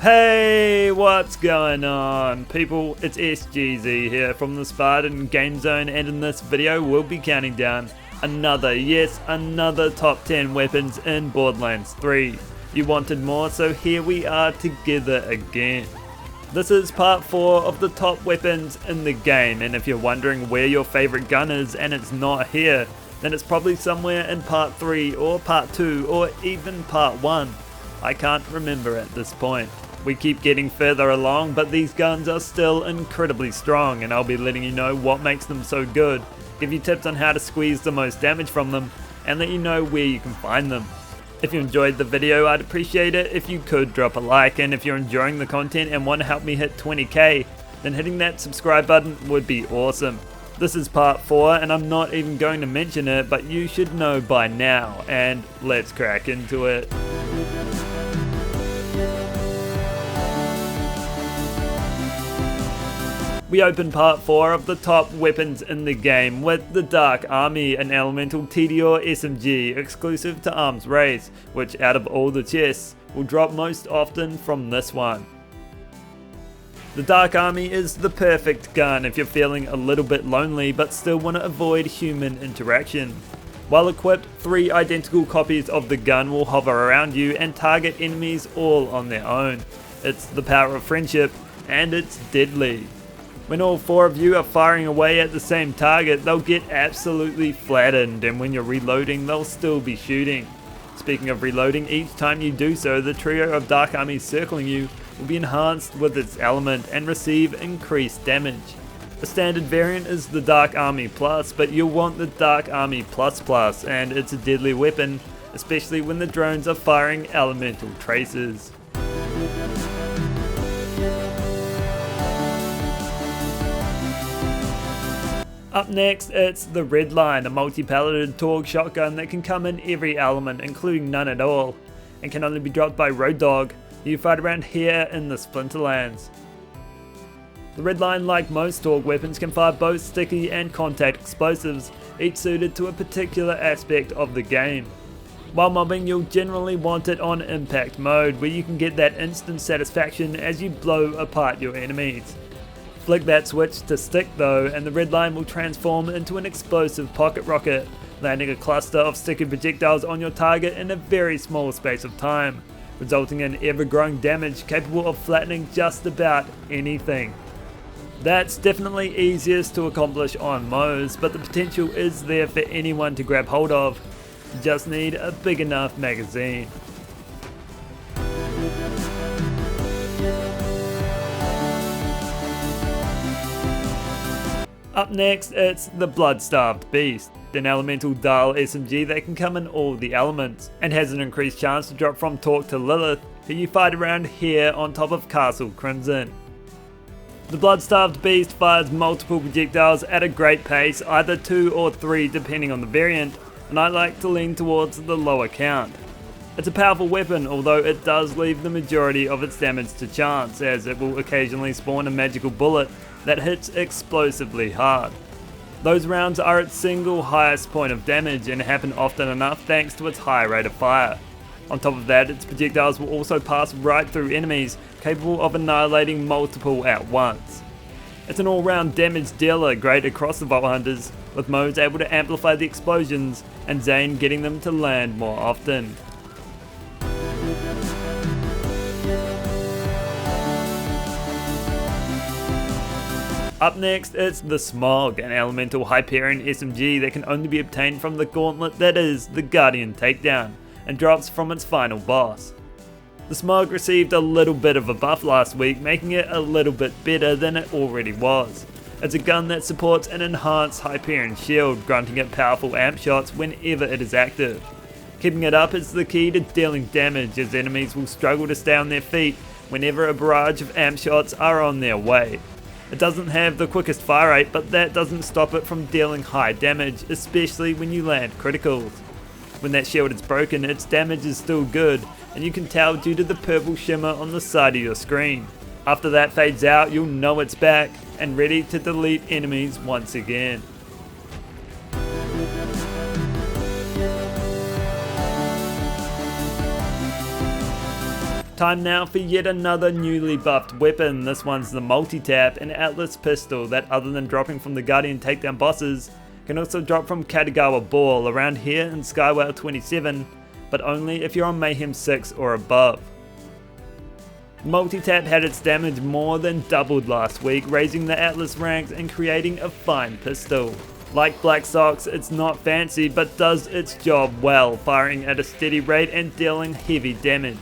Hey, what's going on people? It's SGZ here from the SpartanGameZone, and in this video we'll be counting down another top 10 weapons in Borderlands 3. You wanted more, so here we are together again. This is part 4 of the top weapons in the game, and if you're wondering where your favorite gun is and it's not here, then it's probably somewhere in part 3 or part 2 or even part 1. I can't remember at this point. We keep getting further along, but these guns are still incredibly strong, and I'll be letting you know what makes them so good, give you tips on how to squeeze the most damage from them, and let you know where you can find them. If you enjoyed the video, I'd appreciate it if you could drop a like, and if you're enjoying the content and want to help me hit 20k, then hitting that subscribe button would be awesome. This is part 4, and I'm not even going to mention it, but you should know by now, and let's crack into it. We open part 4 of the top weapons in the game with the Dark Army, an elemental TDR SMG exclusive to Arms Race, which out of all the chests will drop most often from this one. The Dark Army is the perfect gun if you're feeling a little bit lonely but still want to avoid human interaction. While equipped, 3 identical copies of the gun will hover around you and target enemies all on their own. It's the power of friendship, and it's deadly. When all 4 of you are firing away at the same target, they'll get absolutely flattened, and when you're reloading, they'll still be shooting. Speaking of reloading, each time you do so, the trio of Dark Armies circling you will be enhanced with its element and receive increased damage. The standard variant is the Dark Army Plus, but you'll want the Dark Army Plus Plus, and it's a deadly weapon, especially when the drones are firing elemental traces. Up next, it's the Red Line, a multi-paletted Torgue shotgun that can come in every element, including none at all, and can only be dropped by Road Dog, who you fight around here in the Splinterlands. The Red Line, like most Torgue weapons, can fire both sticky and contact explosives, each suited to a particular aspect of the game. While mobbing, you'll generally want it on impact mode, where you can get that instant satisfaction as you blow apart your enemies. Flick that switch to stick though, and the Red Line will transform into an explosive pocket rocket, landing a cluster of sticky projectiles on your target in a very small space of time, resulting in ever-growing damage capable of flattening just about anything. That's definitely easiest to accomplish on Moes, but the potential is there for anyone to grab hold of. You just need a big enough magazine. Up next, it's the Bloodstarved Beast, an elemental Dahl SMG that can come in all the elements, and has an increased chance to drop from Torque to Lilith, who you fight around here on top of Castle Crimson. The Bloodstarved Beast fires multiple projectiles at a great pace, either 2 or 3 depending on the variant, and I like to lean towards the lower count. It's a powerful weapon, although it does leave the majority of its damage to chance, as it will occasionally spawn a magical bullet that hits explosively hard. Those rounds are its single highest point of damage and happen often enough thanks to its high rate of fire. On top of that, its projectiles will also pass right through enemies, capable of annihilating multiple at once. It's an all-round damage dealer, great across the Vault Hunters, with Modes able to amplify the explosions and Zane getting them to land more often. Up next, it's the Smog, an elemental Hyperion SMG that can only be obtained from the gauntlet that is the Guardian Takedown, and drops from its final boss. The Smog received a little bit of a buff last week, making it a little bit better than it already was. It's a gun that supports an enhanced Hyperion shield, granting it powerful amp shots whenever it is active. Keeping it up is the key to dealing damage, as enemies will struggle to stay on their feet whenever a barrage of amp shots are on their way. It doesn't have the quickest fire rate, but that doesn't stop it from dealing high damage, especially when you land criticals. When that shield is broken, its damage is still good, and you can tell due to the purple shimmer on the side of your screen. After that fades out, you'll know it's back, and ready to delete enemies once again. Time now for yet another newly buffed weapon. This one's the Multitap, an Atlas pistol that, other than dropping from the Guardian takedown bosses, can also drop from Katagawa Ball around here in Skywell 27, but only if you're on Mayhem 6 or above. Multitap had its damage more than doubled last week, raising the Atlas ranks and creating a fine pistol. Like Black Socks, it's not fancy but does its job well, firing at a steady rate and dealing heavy damage.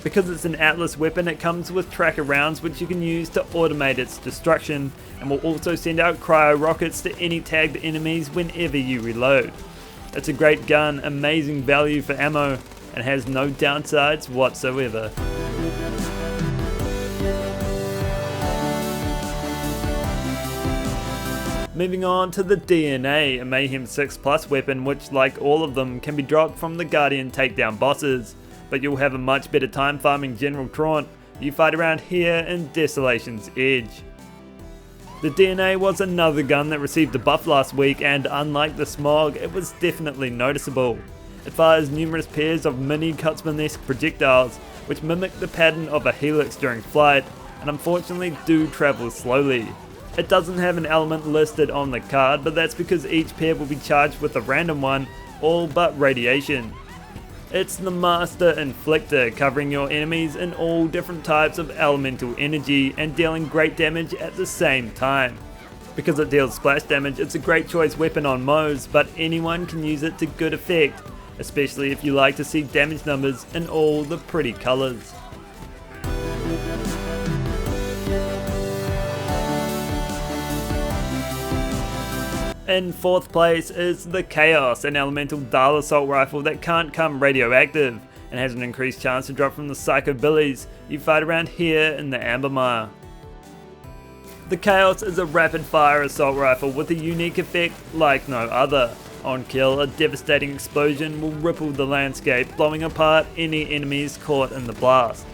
Because it's an Atlas weapon, it comes with tracker rounds which you can use to automate its destruction, and will also send out cryo rockets to any tagged enemies whenever you reload. It's a great gun, amazing value for ammo, and has no downsides whatsoever. Moving on to the DNA, a Mayhem 6 Plus weapon which, like all of them, can be dropped from the Guardian takedown bosses, but you'll have a much better time farming General Traunt. You fight around here in Desolation's Edge. The DNA was another gun that received a buff last week, and unlike the Smog, it was definitely noticeable. It fires numerous pairs of mini Kutzman-esque projectiles which mimic the pattern of a helix during flight, and unfortunately do travel slowly. It doesn't have an element listed on the card, but that's because each pair will be charged with a random one, all but radiation. It's the Master Inflictor, covering your enemies in all different types of elemental energy and dealing great damage at the same time. Because it deals splash damage, it's a great choice weapon on Moes, but anyone can use it to good effect, especially if you like to see damage numbers in all the pretty colours. In fourth place is the Chaos, an elemental Dahl assault rifle that can't come radioactive and has an increased chance to drop from the Psycho Billies you fight around here in the Ambermire. The Chaos is a rapid fire assault rifle with a unique effect like no other. On kill, a devastating explosion will ripple the landscape, blowing apart any enemies caught in the blast.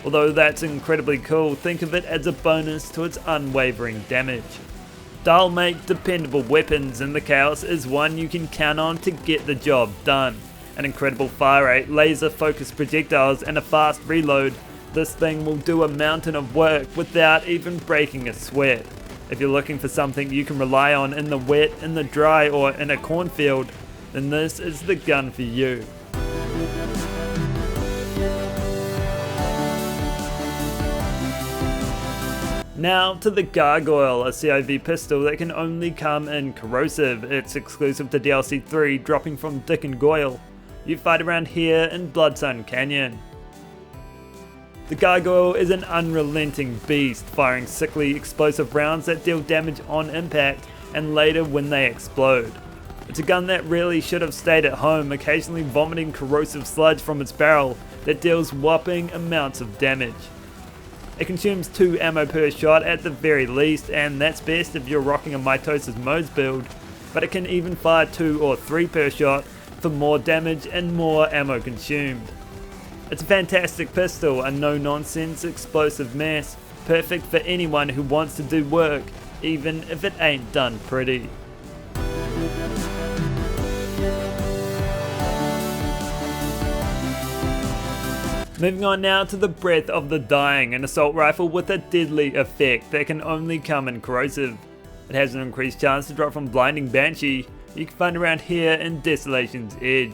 Although that's incredibly cool, think of it as a bonus to its unwavering damage. Dahl make dependable weapons, and the Chaos is one you can count on to get the job done. An incredible fire rate, laser focused projectiles and a fast reload, this thing will do a mountain of work without even breaking a sweat. If you're looking for something you can rely on in the wet, in the dry or in a cornfield, then this is the gun for you. Now to the Gargoyle, a CIV pistol that can only come in Corrosive. It's exclusive to DLC 3, dropping from Dick and Goyle. You fight around here in Bloodsun Canyon. The Gargoyle is an unrelenting beast, firing sickly explosive rounds that deal damage on impact and later when they explode. It's a gun that really should have stayed at home, occasionally vomiting corrosive sludge from its barrel that deals whopping amounts of damage. It consumes 2 ammo per shot at the very least, and that's best if you're rocking a Mitosis Modes build, but it can even fire 2 or 3 per shot for more damage and more ammo consumed. It's a fantastic pistol, a no-nonsense explosive mess, perfect for anyone who wants to do work, even if it ain't done pretty. Moving on now to the Breath of the Dying, an assault rifle with a deadly effect that can only come in Corrosive. It has an increased chance to drop from Blinding Banshee. You can find around here in Desolation's Edge.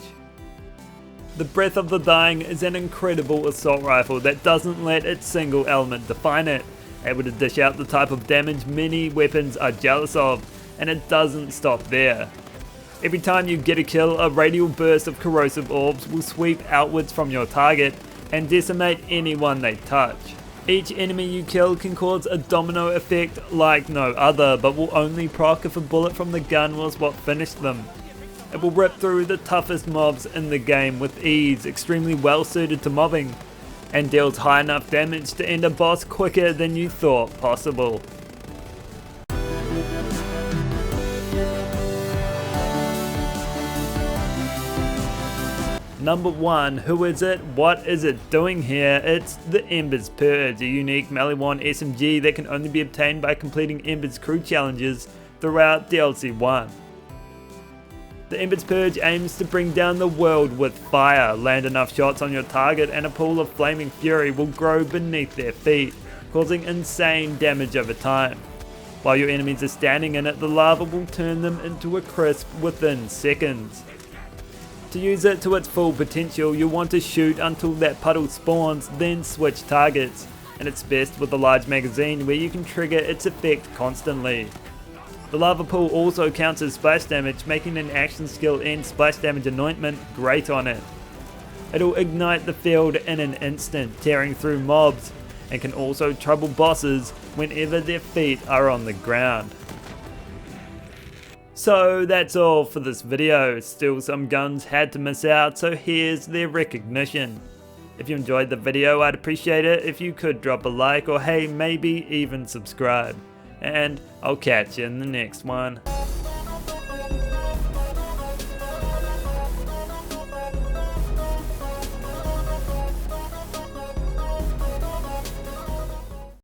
The Breath of the Dying is an incredible assault rifle that doesn't let its single element define it, able to dish out the type of damage many weapons are jealous of, and it doesn't stop there. Every time you get a kill, a radial burst of corrosive orbs will sweep outwards from your target and decimate anyone they touch. Each enemy you kill can cause a domino effect like no other, but will only proc if a bullet from the gun was what finished them. It will rip through the toughest mobs in the game with ease, extremely well suited to mobbing, and deals high enough damage to end a boss quicker than you thought possible. Number 1, who is it? What is it doing here? It's the Embers Purge, a unique Maliwan SMG that can only be obtained by completing Embers crew challenges throughout DLC 1. The Embers Purge aims to bring down the world with fire. Land enough shots on your target and a pool of flaming fury will grow beneath their feet, causing insane damage over time. While your enemies are standing in it, the lava will turn them into a crisp within seconds. To use it to its full potential, you'll want to shoot until that puddle spawns, then switch targets, and it's best with a large magazine where you can trigger its effect constantly. The lava pool also counts as splash damage, making an action skill and splash damage anointment great on it. It'll ignite the field in an instant, tearing through mobs, and can also trouble bosses whenever their feet are on the ground. So that's all for this video. Still some guns had to miss out, so here's their recognition. If you enjoyed the video, I'd appreciate it if you could drop a like, or hey, maybe even subscribe. And I'll catch you in the next one.